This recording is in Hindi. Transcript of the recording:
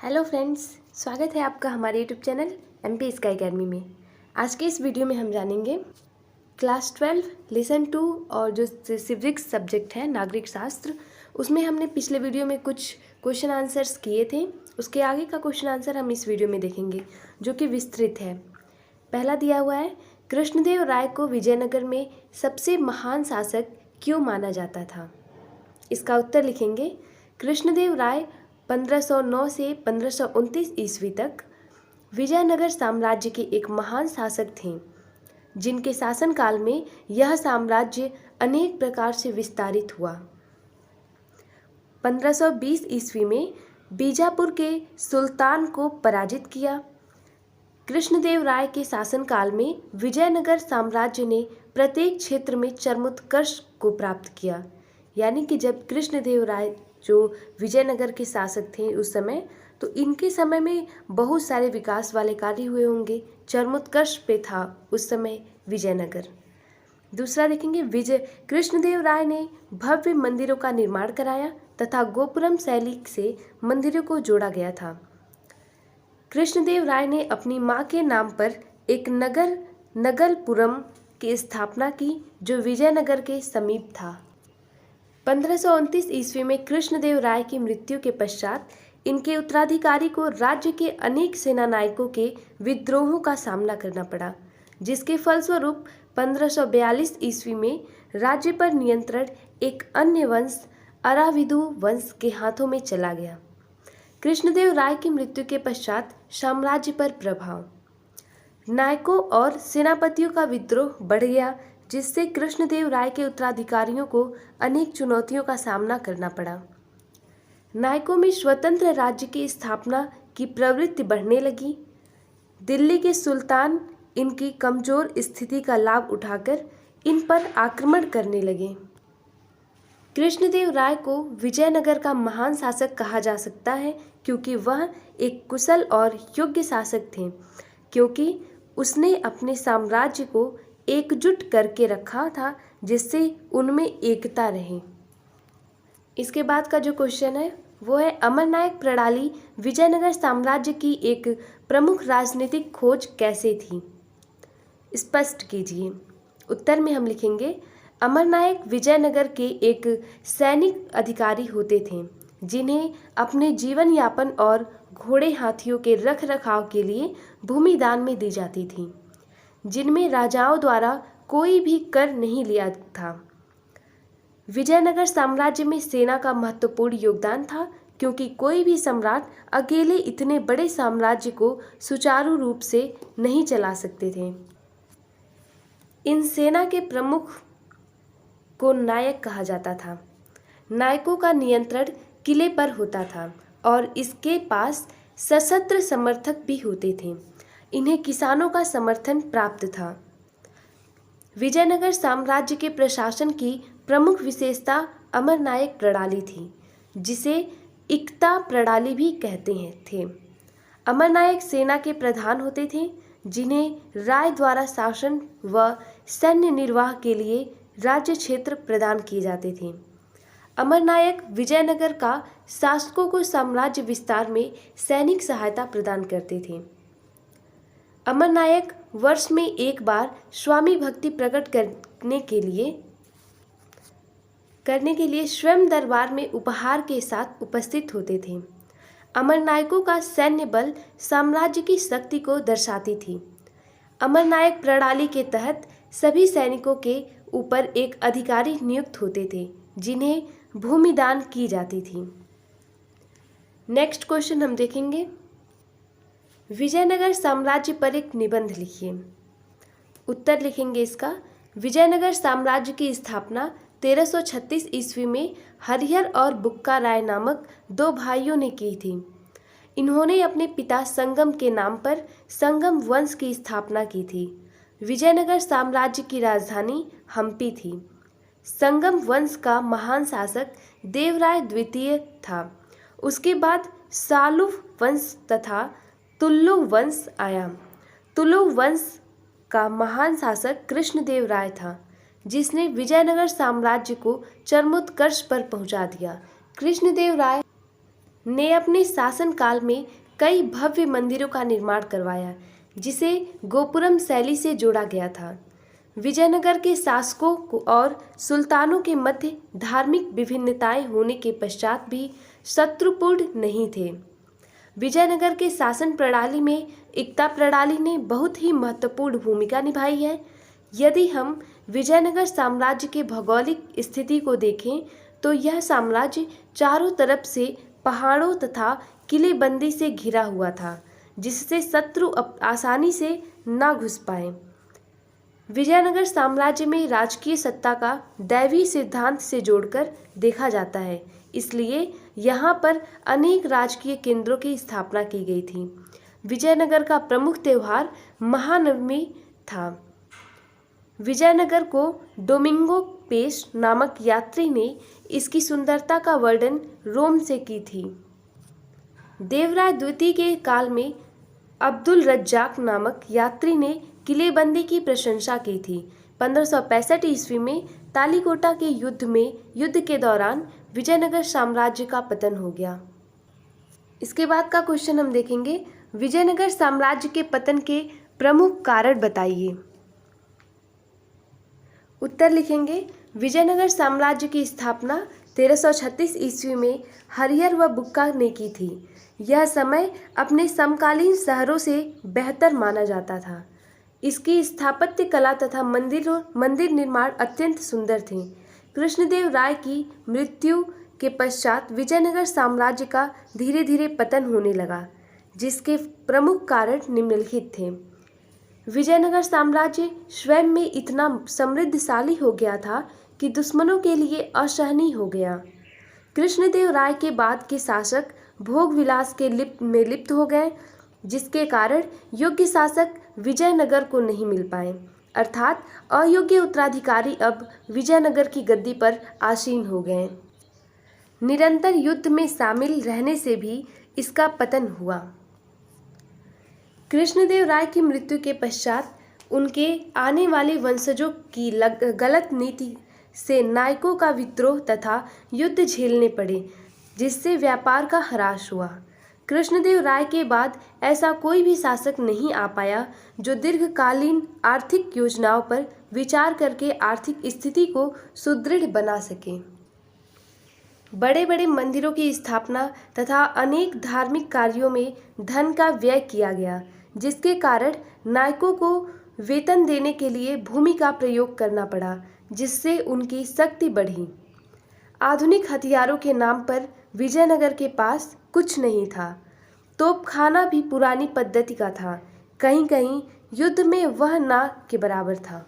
हेलो फ्रेंड्स, स्वागत है आपका हमारे YouTube channel MP sky academy में। आज के इस वीडियो में हम जानेंगे क्लास 12 लेसन 2 और जो सिविक्स सब्जेक्ट है नागरिक शास्त्र, उसमें हमने पिछले वीडियो में कुछ क्वेश्चन आंसर्स किए थे। उसके आगे का क्वेश्चन आंसर हम इस वीडियो में देखेंगे जो कि विस्तृत है। पहला दिया हुआ है, कृष्णदेव राय को विजयनगर में सबसे महान शासक क्यों माना जाता था। इसका उत्तर लिखेंगे, कृष्णदेव राय 1509 से 1529 ईस्वी तक विजयनगर साम्राज्य के एक महान शासक थे, जिनके शासनकाल में यह साम्राज्य अनेक प्रकार से विस्तारित हुआ। 1520 ईस्वी में बीजापुर के सुल्तान को पराजित किया। कृष्णदेव राय के शासनकाल में विजयनगर साम्राज्य ने प्रत्येक क्षेत्र में चरमोत्कर्ष को प्राप्त किया। यानी कि जब कृष्णदेव राय जो विजयनगर के शासक थे उस समय, तो इनके समय में बहुत सारे विकास वाले कार्य हुए होंगे। चरमोत्कर्ष पे था उस समय विजयनगर। दूसरा देखेंगे, कृष्णदेव राय ने भव्य मंदिरों का निर्माण कराया तथा गोपुरम शैली से मंदिरों को जोड़ा गया था। कृष्णदेव राय ने अपनी मां के नाम पर एक नगर नगलपुरम की स्थापना की जो विजयनगर के समीप था। 1529 ईस्वी में कृष्णदेव राय की मृत्यु के पश्चात इनके उत्तराधिकारी को राज्य के अनेक सेनानायकों के विद्रोहों का सामना करना पड़ा, जिसके फलस्वरूप 1542 ईस्वी में राज्य पर नियंत्रण एक अन्य वंश अराविदु वंश के हाथों में चला गया। कृष्णदेव राय की मृत्यु के पश्चात साम्राज्य पर प्रभाव, नायकों और सेनापतियों का विद्रोह बढ़ गया, जिससे कृष्णदेव राय के उत्तराधिकारियों को अनेक चुनौतियों का सामना करना पड़ा। नायकों में स्वतंत्र राज्य की स्थापना की प्रवृत्ति बढ़ने लगी। दिल्ली के सुल्तान इनकी कमजोर स्थिति का लाभ उठाकर इन पर आक्रमण करने लगे। कृष्णदेव राय को विजयनगर का महान शासक कहा जा सकता है क्योंकि वह एक कुशल और योग्य शासक थे, क्योंकि उसने अपने साम्राज्य को एकजुट करके रखा था, जिससे उनमें एकता रहे। इसके बाद का जो क्वेश्चन है वो है, अमरनायक प्रणाली विजयनगर साम्राज्य की एक प्रमुख राजनीतिक खोज कैसे थी, स्पष्ट कीजिए। उत्तर में हम लिखेंगे, अमरनायक विजयनगर के एक सैनिक अधिकारी होते थे, जिन्हें अपने जीवन यापन और घोड़े हाथियों के रख रखाव के लिए भूमि दान में दी जाती थी, जिनमें राजाओं द्वारा कोई भी कर नहीं लिया था। विजयनगर साम्राज्य में सेना का महत्वपूर्ण योगदान था, क्योंकि कोई भी सम्राट अकेले इतने बड़े साम्राज्य को सुचारू रूप से नहीं चला सकते थे। इन सेना के प्रमुख को नायक कहा जाता था। नायकों का नियंत्रण किले पर होता था और इसके पास सशस्त्र समर्थक भी होते थे। इन्हें किसानों का समर्थन प्राप्त था। विजयनगर साम्राज्य के प्रशासन की प्रमुख विशेषता अमरनायक प्रणाली थी, जिसे इक्ता प्रणाली भी कहते थे। अमरनायक सेना के प्रधान होते थे, जिन्हें राय द्वारा शासन व सैन्य निर्वाह के लिए राज्य क्षेत्र प्रदान किए जाते थे। अमरनायक विजयनगर का शासकों को साम्राज्य विस्तार में सैनिक सहायता प्रदान करते थे। अमरनायक वर्ष में एक बार स्वामी भक्ति प्रकट करने के लिए स्वयं दरबार में उपहार के साथ उपस्थित होते थे। अमरनायकों का सैन्य बल साम्राज्य की शक्ति को दर्शाती थी। अमरनायक प्रणाली के तहत सभी सैनिकों के ऊपर एक अधिकारी नियुक्त होते थे, जिन्हें भूमि दान की जाती थी। नेक्स्ट क्वेश्चन हम देखेंगे, विजयनगर साम्राज्य पर एक निबंध लिखिए। उत्तर लिखेंगे इसका, विजयनगर साम्राज्य की स्थापना 1336 ईस्वी में हरिहर और बुक्का राय नामक दो भाइयों ने की थी। इन्होंने अपने पिता संगम के नाम पर संगम वंश की स्थापना की थी। विजयनगर साम्राज्य की राजधानी हम्पी थी। संगम वंश का महान शासक देवराय द्वितीय था। उसके बाद सालुव वंश तथा तुलु वंश आया। तुलु वंश का महान शासक कृष्णदेव राय था, जिसने विजयनगर साम्राज्य को चरमोत्कर्ष पर पहुंचा दिया। कृष्णदेव राय ने अपने शासनकाल में कई भव्य मंदिरों का निर्माण करवाया, जिसे गोपुरम शैली से जोड़ा गया था। विजयनगर के शासकों और सुल्तानों के मध्य धार्मिक विभिन्नताएं होने के पश्चात भी शत्रुपूर्ण नहीं थे। विजयनगर के शासन प्रणाली में एकता प्रणाली ने बहुत ही महत्वपूर्ण भूमिका निभाई है। यदि हम विजयनगर साम्राज्य के भौगोलिक स्थिति को देखें तो यह साम्राज्य चारों तरफ से पहाड़ों तथा किलेबंदी से घिरा हुआ था, जिससे शत्रु आसानी से न घुस पाए। विजयनगर साम्राज्य में राजकीय सत्ता का दैवीय सिद्धांत से जोड़कर देखा जाता है, इसलिए यहाँ पर अनेक राजकीय केंद्रों की स्थापना की गई थी। विजयनगर का प्रमुख त्योहार महानवमी था। विजयनगर को डोमिंगो पेश नामक यात्री ने इसकी सुंदरता का वर्णन रोम से की थी। देवराय द्वितीय के काल में अब्दुल रज्जाक नामक यात्री ने किलेबंदी की प्रशंसा की थी। 1565 ईस्वी में तालीकोटा के युद्ध के दौरान विजयनगर साम्राज्य का पतन हो गया। इसके बाद का क्वेश्चन हम देखेंगे, विजयनगर साम्राज्य के पतन के प्रमुख कारण बताइए। उत्तर लिखेंगे, विजयनगर साम्राज्य की स्थापना 1336 ईस्वी में हरिहर व बुक्का ने की थी। यह समय अपने समकालीन शहरों से बेहतर माना जाता था। इसकी स्थापत्य कला तथा मंदिर निर्माण अत्यंत सुंदर थे। कृष्णदेव राय की मृत्यु के पश्चात विजयनगर साम्राज्य का धीरे धीरे पतन होने लगा, जिसके प्रमुख कारण निम्नलिखित थे। विजयनगर साम्राज्य स्वयं में इतना समृद्धशाली हो गया था कि दुश्मनों के लिए असहनीय हो गया। कृष्णदेव राय के बाद के शासक भोग विलास के लिप्त हो गए, जिसके कारण योग्य शासक विजयनगर को नहीं मिल पाए, अर्थात अयोग्य उत्तराधिकारी अब विजयनगर की गद्दी पर आसीन हो गए। निरंतर युद्ध में शामिल रहने से भी इसका पतन हुआ। कृष्णदेव राय की मृत्यु के पश्चात उनके आने वाले वंशजों की गलत नीति से नायकों का विद्रोह तथा युद्ध झेलने पड़े, जिससे व्यापार का ह्रास हुआ। कृष्णदेव राय के बाद ऐसा कोई भी शासक नहीं आ पाया जो दीर्घकालीन आर्थिक योजनाओं पर विचार करके आर्थिक स्थिति को सुदृढ़ बना सके। बड़े बड़े मंदिरों की स्थापना तथा अनेक धार्मिक कार्यों में धन का व्यय किया गया, जिसके कारण नायकों को वेतन देने के लिए भूमि का प्रयोग करना पड़ा, जिससे उनकी शक्ति बढ़ी। आधुनिक हथियारों के नाम पर विजयनगर के पास कुछ नहीं था। तोपखाना भी पुरानी पद्धति का था, कहीं कहीं युद्ध में वह ना के बराबर था।